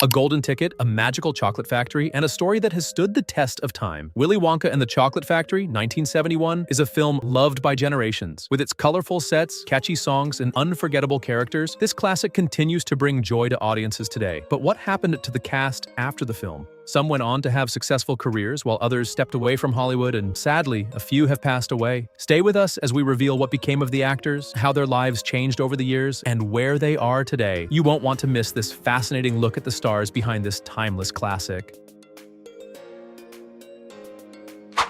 A golden ticket, a magical chocolate factory, and a story that has stood the test of time. Willy Wonka and the Chocolate Factory, 1971, is a film loved by generations. With its colorful sets, catchy songs, and unforgettable characters, this classic continues to bring joy to audiences today. But what happened to the cast after the film? Some went on to have successful careers, while others stepped away from Hollywood, and sadly, a few have passed away. Stay with us as we reveal what became of the actors, how their lives changed over the years, and where they are today. You won't want to miss this fascinating look at the stars behind this timeless classic.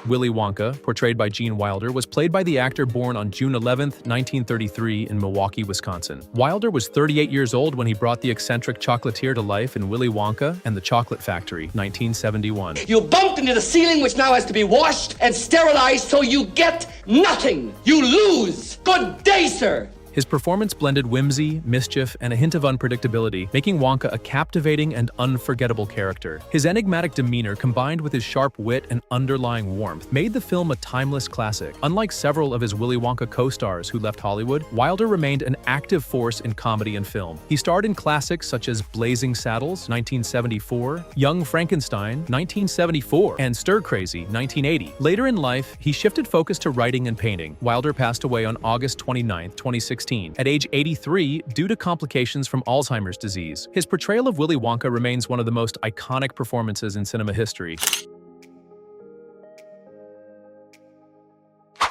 Willy Wonka, portrayed by Gene Wilder, was played by the actor born on June 11, 1933 in Milwaukee, Wisconsin. Wilder was 38 years old when he brought the eccentric chocolatier to life in Willy Wonka and the Chocolate Factory, 1971. You bumped into the ceiling, which now has to be washed and sterilized, so you get nothing. You lose. Good day, sir. His performance blended whimsy, mischief, and a hint of unpredictability, making Wonka a captivating and unforgettable character. His enigmatic demeanor, combined with his sharp wit and underlying warmth, made the film a timeless classic. Unlike several of his Willy Wonka co-stars who left Hollywood, Wilder remained an active force in comedy and film. He starred in classics such as Blazing Saddles, 1974, Young Frankenstein, 1974, and Stir Crazy, 1980. Later in life, he shifted focus to writing and painting. Wilder passed away on August 29, 2016. At age 83 due to complications from Alzheimer's disease. His portrayal of Willy Wonka remains one of the most iconic performances in cinema history.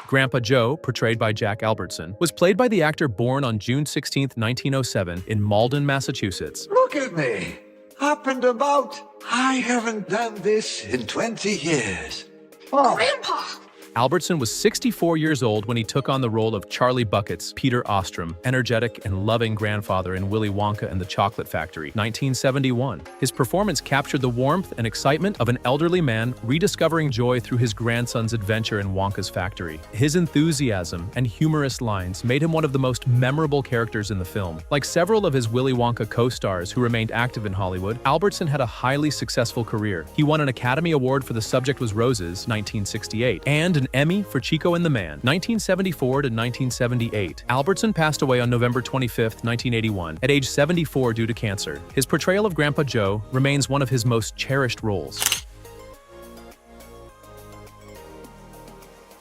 Grandpa Joe, portrayed by Jack Albertson, was played by the actor born on June 16, 1907 in Malden, Massachusetts. Look at me, up and about. I haven't done this in 20 years. Oh. Grandpa! Albertson was 64 years old when he took on the role of Charlie Bucket's Peter Ostrum, energetic and loving grandfather in Willy Wonka and the Chocolate Factory, 1971. His performance captured the warmth and excitement of an elderly man rediscovering joy through his grandson's adventure in Wonka's factory. His enthusiasm and humorous lines made him one of the most memorable characters in the film. Like several of his Willy Wonka co-stars who remained active in Hollywood, Albertson had a highly successful career. He won an Academy Award for The Subject Was Roses, 1968, and an Emmy for Chico and the Man, 1974 to 1978. Albertson passed away on November 25, 1981, at age 74 due to cancer. His portrayal of Grandpa Joe remains one of his most cherished roles.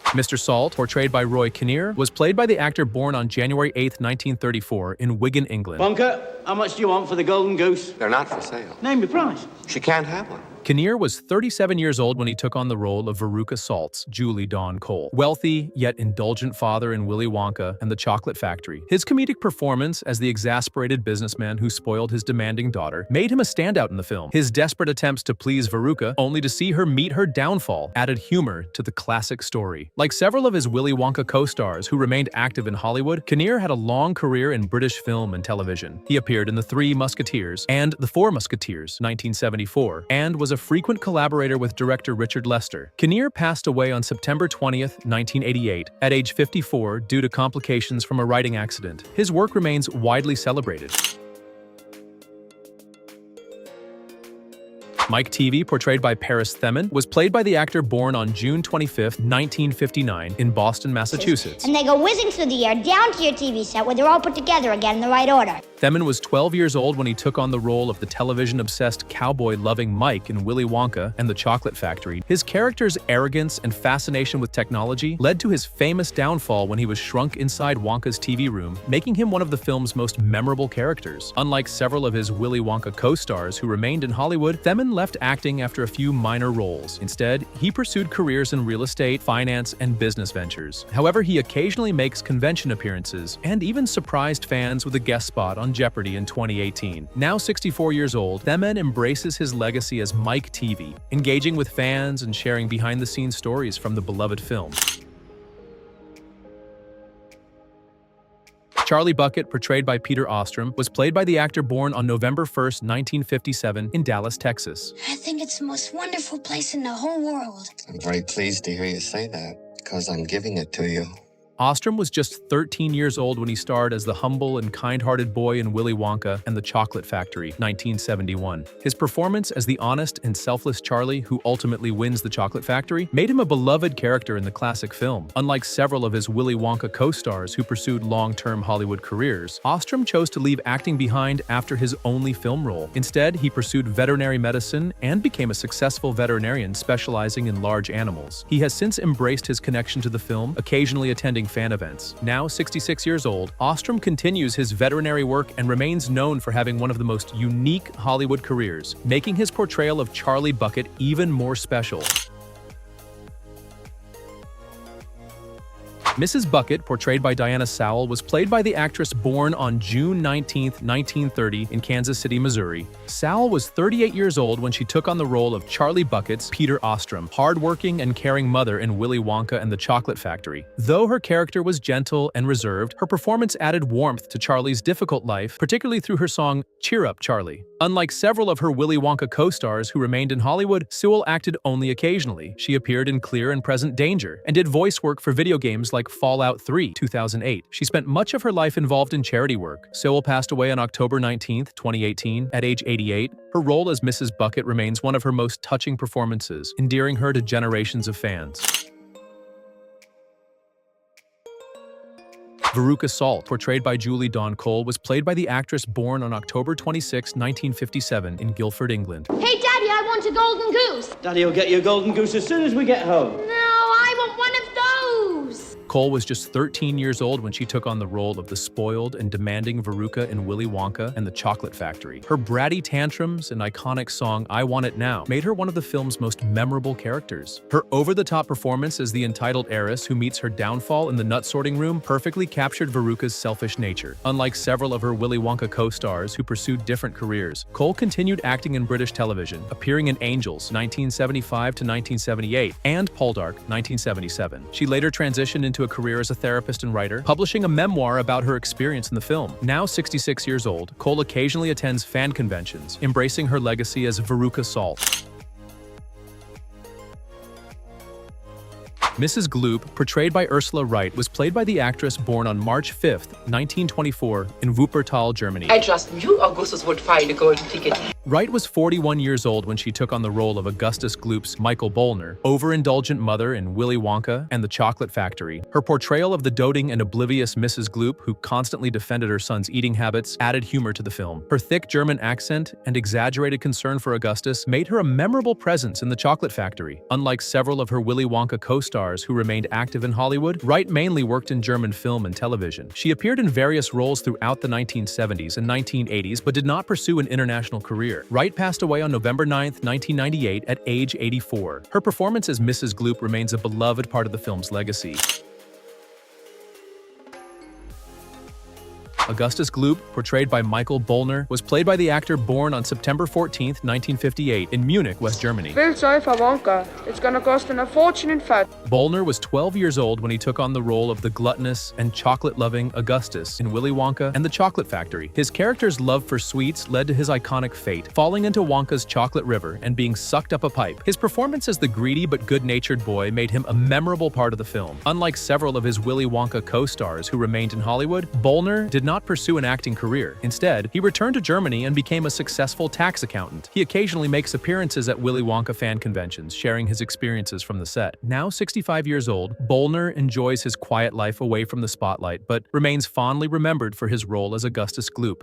Mr. Salt, portrayed by Roy Kinnear, was played by the actor born on January 8, 1934 in Wigan, England. Wonka, how much do you want for the golden goose? They're not for sale. Name your price. She can't have one. Kinnear was 37 years old when he took on the role of Veruca Salt's Julie Dawn Cole, wealthy yet indulgent father in Willy Wonka and the Chocolate Factory. His comedic performance as the exasperated businessman who spoiled his demanding daughter made him a standout in the film. His desperate attempts to please Veruca, only to see her meet her downfall, added humor to the classic story. Like several of his Willy Wonka co-stars who remained active in Hollywood, Kinnear had a long career in British film and television. He appeared in The Three Musketeers and The Four Musketeers, 1974, and was a frequent collaborator with director Richard Lester. Kinnear passed away on September 20, 1988, at age 54 due to complications from a writing accident. His work remains widely celebrated. Mike Teavee, portrayed by Paris Themmen, was played by the actor born on June 25, 1959 in Boston, Massachusetts. And they go whizzing through the air down to your TV set where they're all put together again in the right order. Themmen was 12 years old when he took on the role of the television-obsessed cowboy-loving Mike in Willy Wonka and the Chocolate Factory. His character's arrogance and fascination with technology led to his famous downfall when he was shrunk inside Wonka's TV room, making him one of the film's most memorable characters. Unlike several of his Willy Wonka co-stars who remained in Hollywood, Themmen left acting after a few minor roles. Instead, he pursued careers in real estate, finance, and business ventures. However, he occasionally makes convention appearances and even surprised fans with a guest spot on Jeopardy in 2018. Now 64 years old, Themmen embraces his legacy as Mike Teavee, engaging with fans and sharing behind-the-scenes stories from the beloved film. Charlie Bucket, portrayed by Peter Ostrum, was played by the actor born on November 1, 1957 in Dallas, Texas. I think it's the most wonderful place in the whole world. I'm very pleased to hear you say that, because I'm giving it to you. Ostrum was just 13 years old when he starred as the humble and kind-hearted boy in Willy Wonka and the Chocolate Factory, 1971. His performance as the honest and selfless Charlie, who ultimately wins the Chocolate Factory, made him a beloved character in the classic film. Unlike several of his Willy Wonka co-stars who pursued long-term Hollywood careers, Ostrum chose to leave acting behind after his only film role. Instead, he pursued veterinary medicine and became a successful veterinarian specializing in large animals. He has since embraced his connection to the film, occasionally attending fan events. Now 66 years old, Ostrum continues his veterinary work and remains known for having one of the most unique Hollywood careers, making his portrayal of Charlie Bucket even more special. Mrs. Bucket, portrayed by Diana Sowle, was played by the actress born on June 19, 1930 in Kansas City, Missouri. Sowle was 38 years old when she took on the role of Charlie Bucket's Peter Ostrum, hard-working and caring mother in Willy Wonka and the Chocolate Factory. Though her character was gentle and reserved, her performance added warmth to Charlie's difficult life, particularly through her song "Cheer Up, Charlie." Unlike several of her Willy Wonka co-stars who remained in Hollywood, Sowle acted only occasionally. She appeared in Clear and Present Danger and did voice work for video games like Fallout 3, 2008. She spent much of her life involved in charity work. Sowle passed away on October 19, 2018, at age 88. Her role as Mrs. Bucket remains one of her most touching performances, endearing her to generations of fans. Veruca Salt, portrayed by Julie Dawn Cole, was played by the actress born on October 26, 1957 in Guildford, England. Hey, Daddy, I want a golden goose. Daddy will get you a golden goose as soon as we get home. No, I want one of those. Cole was just 13 years old when she took on the role of the spoiled and demanding Veruca in Willy Wonka and the Chocolate Factory. Her bratty tantrums and iconic song "I Want It Now" made her one of the film's most memorable characters. Her over-the-top performance as the entitled heiress who meets her downfall in the nut-sorting room perfectly captured Veruca's selfish nature. Unlike several of her Willy Wonka co-stars who pursued different careers, Cole continued acting in British television, appearing in Angels 1975 to 1978 and Poldark 1977. She later transitioned into a career as a therapist and writer, publishing a memoir about her experience in the film. Now 66 years old, Cole occasionally attends fan conventions, embracing her legacy as Veruca Salt. Mrs. Gloop, portrayed by Ursula Reit, was played by the actress born on March 5, 1924, in Wuppertal, Germany. I just knew Augustus would find a golden ticket. Reit was 41 years old when she took on the role of Augustus Gloop's Michael Bollner, overindulgent mother in Willy Wonka and the Chocolate Factory. Her portrayal of the doting and oblivious Mrs. Gloop, who constantly defended her son's eating habits, added humor to the film. Her thick German accent and exaggerated concern for Augustus made her a memorable presence in the Chocolate Factory. Unlike several of her Willy Wonka co-stars who remained active in Hollywood, Reit mainly worked in German film and television. She appeared in various roles throughout the 1970s and 1980s but did not pursue an international career. Reit passed away on November 9, 1998 at age 84. Her performance as Mrs. Gloop remains a beloved part of the film's legacy. Augustus Gloop, portrayed by Michael Bollner, was played by the actor born on September 14, 1958 in Munich, West Germany. Feel sorry for Wonka. It's gonna cost him a fortune in fat. Bollner was 12 years old when he took on the role of the gluttonous and chocolate-loving Augustus in Willy Wonka and the Chocolate Factory. His character's love for sweets led to his iconic fate, falling into Wonka's chocolate river and being sucked up a pipe. His performance as the greedy but good-natured boy made him a memorable part of the film. Unlike several of his Willy Wonka co-stars who remained in Hollywood, Bollner did not pursue an acting career. Instead, he returned to Germany and became a successful tax accountant. He occasionally makes appearances at Willy Wonka fan conventions, sharing his experiences from the set. Now 65 years old, Bollner enjoys his quiet life away from the spotlight, but remains fondly remembered for his role as Augustus Gloop.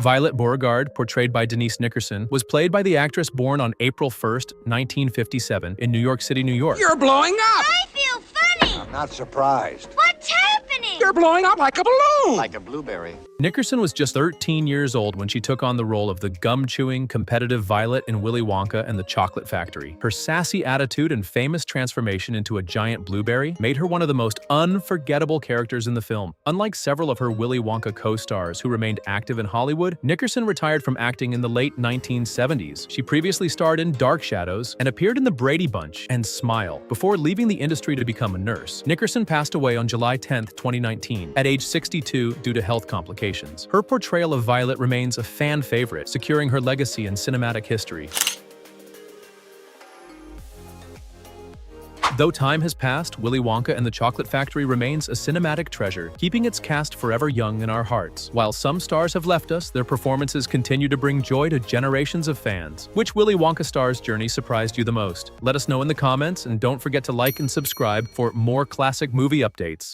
Violet Beauregarde, portrayed by Denise Nickerson, was played by the actress born on April 1, 1957 in New York City, New York. You're blowing up! I feel funny. I'm not surprised. What's happening? You're blowing up like a balloon! Like a blueberry. Nickerson was just 13 years old when she took on the role of the gum-chewing, competitive Violet in Willy Wonka and the Chocolate Factory. Her sassy attitude and famous transformation into a giant blueberry made her one of the most unforgettable characters in the film. Unlike several of her Willy Wonka co-stars who remained active in Hollywood, Nickerson retired from acting in the late 1970s. She previously starred in Dark Shadows and appeared in The Brady Bunch and Smile before leaving the industry to become a nurse. Nickerson passed away on July 10, 2019, at age 62 due to health complications. Her portrayal of Violet remains a fan favorite, securing her legacy in cinematic history. Though time has passed, Willy Wonka and the Chocolate Factory remains a cinematic treasure, keeping its cast forever young in our hearts. While some stars have left us, their performances continue to bring joy to generations of fans. Which Willy Wonka star's journey surprised you the most? Let us know in the comments, and don't forget to like and subscribe for more classic movie updates.